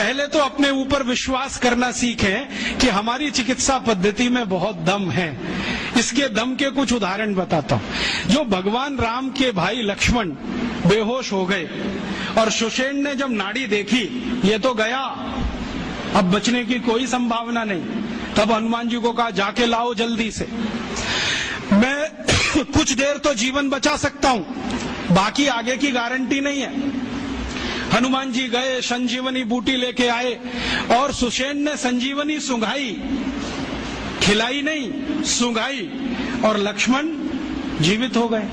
पहले तो अपने ऊपर विश्वास करना सीखें कि हमारी चिकित्सा पद्धति में बहुत दम है। इसके दम के कुछ उदाहरण बताता हूं। जो भगवान राम के भाई लक्ष्मण बेहोश हो गए और सुषेण ने जब नाड़ी देखी, ये तो गया, अब बचने की कोई संभावना नहीं, तब हनुमान जी को कहा जाके लाओ जल्दी से, मैं कुछ देर तो जीवन बचा सकता हूं, बाकी आगे की गारंटी नहीं है। हनुमान जी गए, संजीवनी बूटी लेके आए और सुषेण ने संजीवनी सूंघाई, खिलाई नहीं, सूंघाई, और लक्ष्मण जीवित हो गए।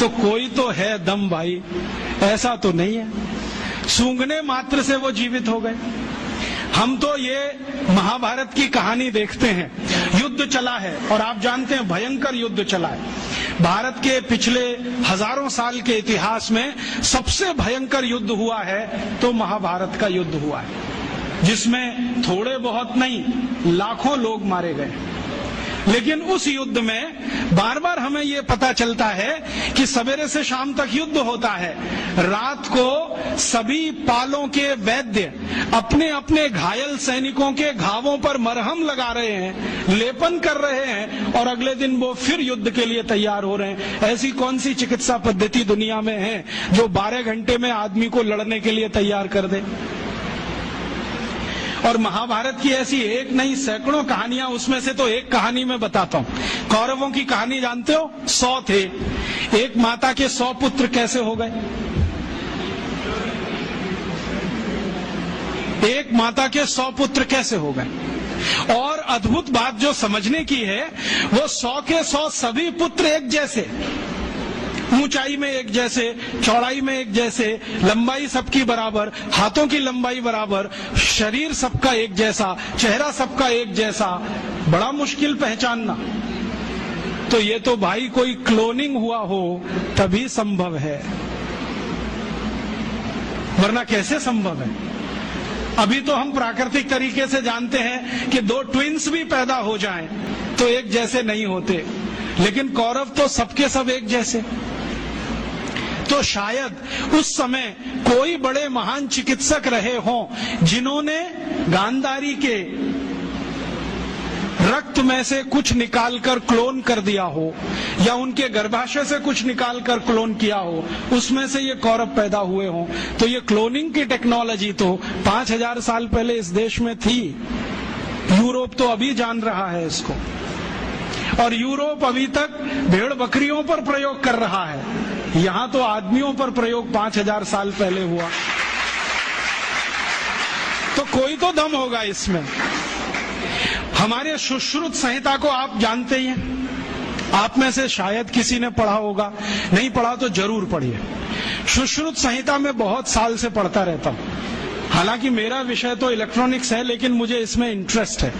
तो कोई तो है दम भाई, ऐसा तो नहीं है सूंघने मात्र से वो जीवित हो गए। हम तो ये महाभारत की कहानी देखते हैं, युद्ध चला है और आप जानते हैं भयंकर युद्ध चला है। भारत के पिछले हजारों साल के इतिहास में सबसे भयंकर युद्ध हुआ है तो महाभारत का युद्ध हुआ है, जिसमें थोड़े बहुत नहीं लाखों लोग मारे गए। लेकिन उस युद्ध में बार बार हमें ये पता चलता है कि सवेरे से शाम तक युद्ध होता है, रात को सभी पालों के वैद्य अपने अपने घायल सैनिकों के घावों पर मरहम लगा रहे हैं, लेपन कर रहे हैं, और अगले दिन वो फिर युद्ध के लिए तैयार हो रहे हैं। ऐसी कौन सी चिकित्सा पद्धति दुनिया में है जो 12 घंटे में आदमी को लड़ने के लिए तैयार कर दे? और महाभारत की ऐसी एक नहीं सैकड़ों कहानियां, उसमें से तो एक कहानी मैं बताता हूं। कौरवों की कहानी जानते हो? 100 थे, एक माता के 100 पुत्र कैसे हो गए? एक माता के 100 पुत्र कैसे हो गए? और अद्भुत बात जो समझने की है, वो 100 के 100 सभी पुत्र एक जैसे, ऊंचाई में एक जैसे, चौड़ाई में एक जैसे, लंबाई सबकी बराबर, हाथों की लंबाई बराबर, शरीर सबका एक जैसा, चेहरा सबका एक जैसा। बड़ा मुश्किल पहचानना। तो ये तो भाई कोई क्लोनिंग हुआ हो तभी संभव है, वरना कैसे संभव है? अभी तो हम प्राकृतिक तरीके से जानते हैं कि 2 ट्विंस भी पैदा हो जाएं तो एक जैसे नहीं होते, लेकिन कौरव तो सबके सब एक जैसे। तो शायद उस समय कोई बड़े महान चिकित्सक रहे हों जिन्होंने गांधारी के रक्त में से कुछ निकालकर क्लोन कर दिया हो, या उनके गर्भाशय से कुछ निकालकर क्लोन किया हो, उसमें से ये कौरव पैदा हुए हों। तो ये क्लोनिंग की टेक्नोलॉजी तो 5000 साल पहले इस देश में थी। यूरोप तो अभी जान रहा है इसको, और यूरोप अभी तक भेड़ बकरियों पर प्रयोग कर रहा है। यहां तो आदमियों पर प्रयोग 5000 साल पहले हुआ। तो कोई तो दम होगा इसमें। हमारे सुश्रुत संहिता को आप जानते ही हैं, आप में से शायद किसी ने पढ़ा होगा, नहीं पढ़ा तो जरूर पढ़िए। सुश्रुत संहिता में बहुत साल से पढ़ता रहता हूं। हालांकि मेरा विषय तो इलेक्ट्रॉनिक्स है, लेकिन मुझे इसमें इंटरेस्ट है।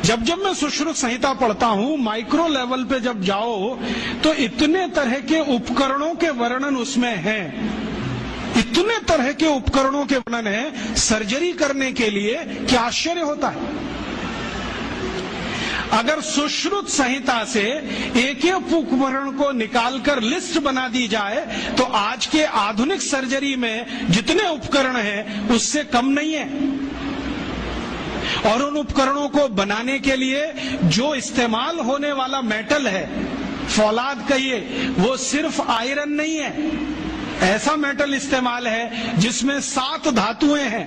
जब जब मैं सुश्रुत संहिता पढ़ता हूं, माइक्रो लेवल पे जब जाओ तो इतने तरह के उपकरणों के वर्णन उसमें हैं, इतने तरह के उपकरणों के वर्णन है सर्जरी करने के लिए, क्या आश्चर्य होता है। अगर सुश्रुत संहिता से एक एक उपकरण को निकालकर लिस्ट बना दी जाए तो आज के आधुनिक सर्जरी में जितने उपकरण हैं उससे कम नहीं है। और उन उपकरणों को बनाने के लिए जो इस्तेमाल होने वाला मेटल है, फौलाद कहिए, वो सिर्फ आयरन नहीं है, ऐसा मेटल इस्तेमाल है जिसमें 7 धातुएं हैं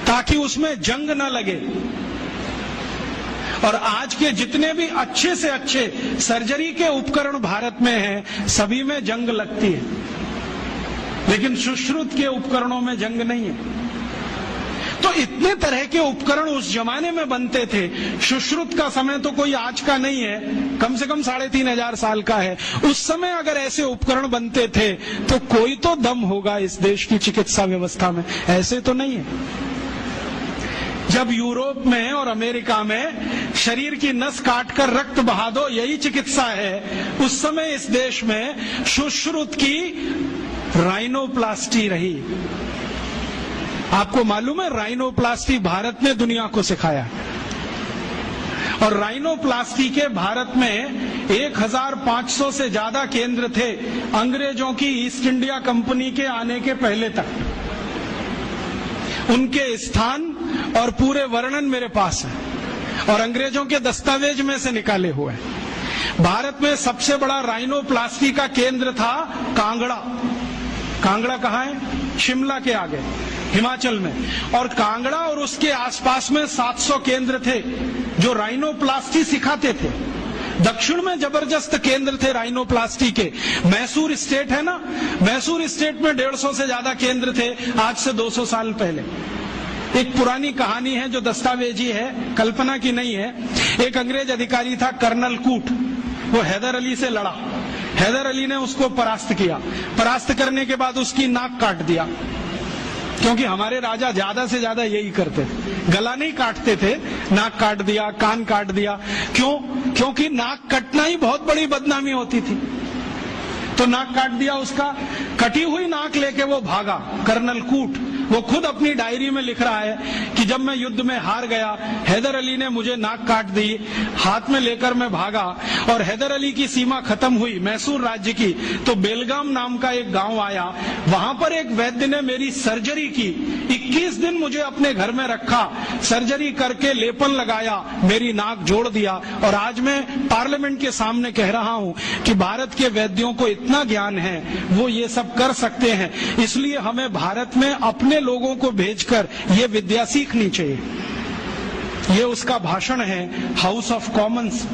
ताकि उसमें जंग न लगे। और आज के जितने भी अच्छे से अच्छे सर्जरी के उपकरण भारत में हैं, सभी में जंग लगती है, लेकिन सुश्रुत के उपकरणों में जंग नहीं है। तो इतने तरह के उपकरण उस जमाने में बनते थे। सुश्रुत का समय तो कोई आज का नहीं है, कम से कम 3500 साल का है। उस समय अगर ऐसे उपकरण बनते थे तो कोई तो दम होगा इस देश की चिकित्सा व्यवस्था में, ऐसे तो नहीं है। जब यूरोप में और अमेरिका में शरीर की नस काटकर रक्त बहा दो, यही चिकित्सा है, उस समय इस देश में सुश्रुत की राइनोप्लास्टी रही। आपको मालूम है, राइनोप्लास्टी भारत ने दुनिया को सिखाया। और राइनोप्लास्टी के भारत में 1500 से ज्यादा केंद्र थे अंग्रेजों की ईस्ट इंडिया कंपनी के आने के पहले तक। उनके स्थान और पूरे वर्णन मेरे पास है और अंग्रेजों के दस्तावेज में से निकाले हुए हैं। भारत में सबसे बड़ा राइनोप्लास्टी का केंद्र था कांगड़ा। कांगड़ा कहाँ है? शिमला के आगे, हिमाचल में। और कांगड़ा और उसके आसपास में 700 केंद्र थे जो राइनोप्लास्टी सिखाते थे। दक्षिण में जबरदस्त केंद्र थे राइनोप्लास्टी के। मैसूर स्टेट है ना, मैसूर स्टेट में 150 से ज्यादा केंद्र थे आज से 200 साल पहले। एक पुरानी कहानी है जो दस्तावेजी है, कल्पना की नहीं है। एक अंग्रेज अधिकारी था कर्नल कूट, वो हैदर अली से लड़ा। हैदर अली ने उसको परास्त किया। परास्त करने के बाद उसकी नाक काट दिया, क्योंकि हमारे राजा ज्यादा से ज्यादा यही करते थे, गला नहीं काटते थे, नाक काट दिया, कान काट दिया। क्यों? क्योंकि नाक कटना ही बहुत बड़ी बदनामी होती थी। तो नाक काट दिया उसका। कटी हुई नाक लेके वो भागा, कर्नल कूट। वो खुद अपनी डायरी में लिख रहा है कि जब मैं युद्ध में हार गया, हैदर अली ने मुझे नाक काट दी, हाथ में लेकर मैं भागा और हैदर अली की सीमा खत्म हुई मैसूर राज्य की, तो बेलगाम नाम का एक गांव आया। वहां पर एक वैद्य ने मेरी सर्जरी की। 21 दिन मुझे अपने घर में रखा, सर्जरी करके लेपन लगाया, मेरी नाक जोड़ दिया। और आज मैं पार्लियामेंट के सामने कह रहा हूं कि भारत के वैद्यों को इतना ज्ञान है, वो ये सब कर सकते हैं। इसलिए हमें भारत में अपने लोगों को भेजकर ये विद्या सीखनी चाहिए। ये उसका भाषण है हाउस ऑफ कॉमन्स।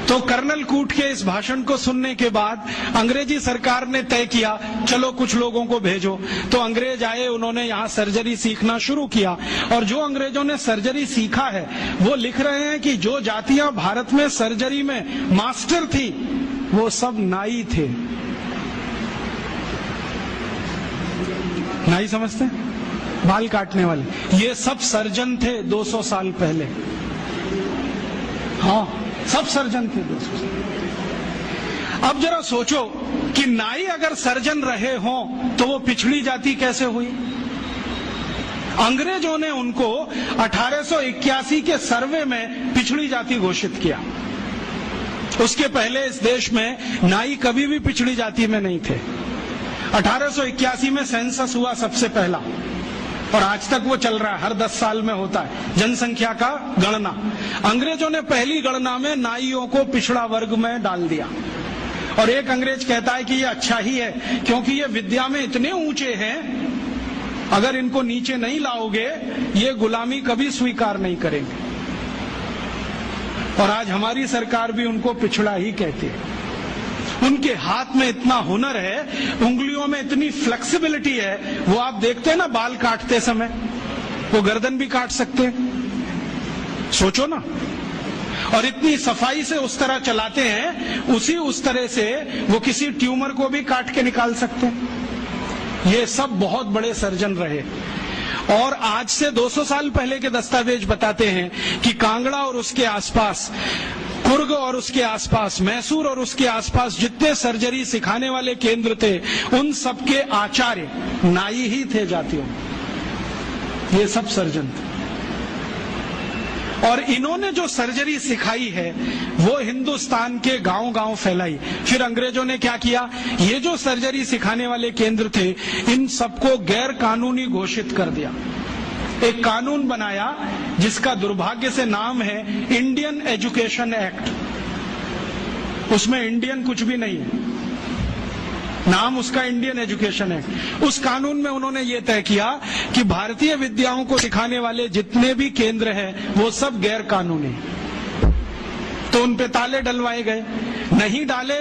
तो कर्नल कूट के इस भाषण को सुनने के बाद अंग्रेजी सरकार ने तय किया, चलो कुछ लोगों को भेजो। तो अंग्रेज आए, उन्होंने यहाँ सर्जरी सीखना शुरू किया। और जो अंग्रेजों ने सर्जरी सीखा है वो लिख रहे हैं कि जो जातियां भारत में सर्जरी में मास्टर थी वो सब नाई थे। नाई समझते हैं? बाल काटने वाले। ये सब सर्जन थे 200 साल पहले। हाँ, सब सर्जन थे 200 साल। अब जरा सोचो कि नाई अगर सर्जन रहे हों तो वो पिछड़ी जाति कैसे हुई? अंग्रेजों ने उनको 1881 के सर्वे में पिछड़ी जाति घोषित किया। उसके पहले इस देश में नाई कभी भी पिछड़ी जाति में नहीं थे। 1881 में सेंसस हुआ सबसे पहला, और आज तक वो चल रहा है, हर 10 साल में होता है जनसंख्या का गणना। अंग्रेजों ने पहली गणना में नाइयों को पिछड़ा वर्ग में डाल दिया। और एक अंग्रेज कहता है कि ये अच्छा ही है, क्योंकि ये विद्या में इतने ऊंचे हैं, अगर इनको नीचे नहीं लाओगे ये गुलामी कभी स्वीकार नहीं करेंगे। और आज हमारी सरकार भी उनको पिछड़ा ही कहती है। उनके हाथ में इतना हुनर है, उंगलियों में इतनी फ्लेक्सिबिलिटी है। वो आप देखते हैं ना, बाल काटते समय वो गर्दन भी काट सकते हैं, सोचो ना। और इतनी सफाई से उस तरह चलाते हैं, उस तरह से वो किसी ट्यूमर को भी काट के निकाल सकते हैं। ये सब बहुत बड़े सर्जन रहे। और आज से 200 साल पहले के दस्तावेज बताते हैं कि कांगड़ा और उसके आसपास, कुर्ग और उसके आसपास, मैसूर और उसके आसपास जितने सर्जरी सिखाने वाले केंद्र थे, उन सबके आचार्य नाई ही थे जातियों। ये सब सर्जन थे। और इन्होंने जो सर्जरी सिखाई है वो हिंदुस्तान के गांव-गांव फैलाई। फिर अंग्रेजों ने क्या किया, ये जो सर्जरी सिखाने वाले केंद्र थे, इन सबको गैर कानूनी घोषित कर दिया। एक कानून बनाया जिसका दुर्भाग्य से नाम है इंडियन एजुकेशन एक्ट। उसमें इंडियन कुछ भी नहीं है, नाम उसका इंडियन एजुकेशन एक्ट। उस कानून में उन्होंने ये तय किया कि भारतीय विद्याओं को सिखाने वाले जितने भी केंद्र हैं वो सब गैर कानूनी। तो उन पे ताले डलवाए गए, नहीं डाले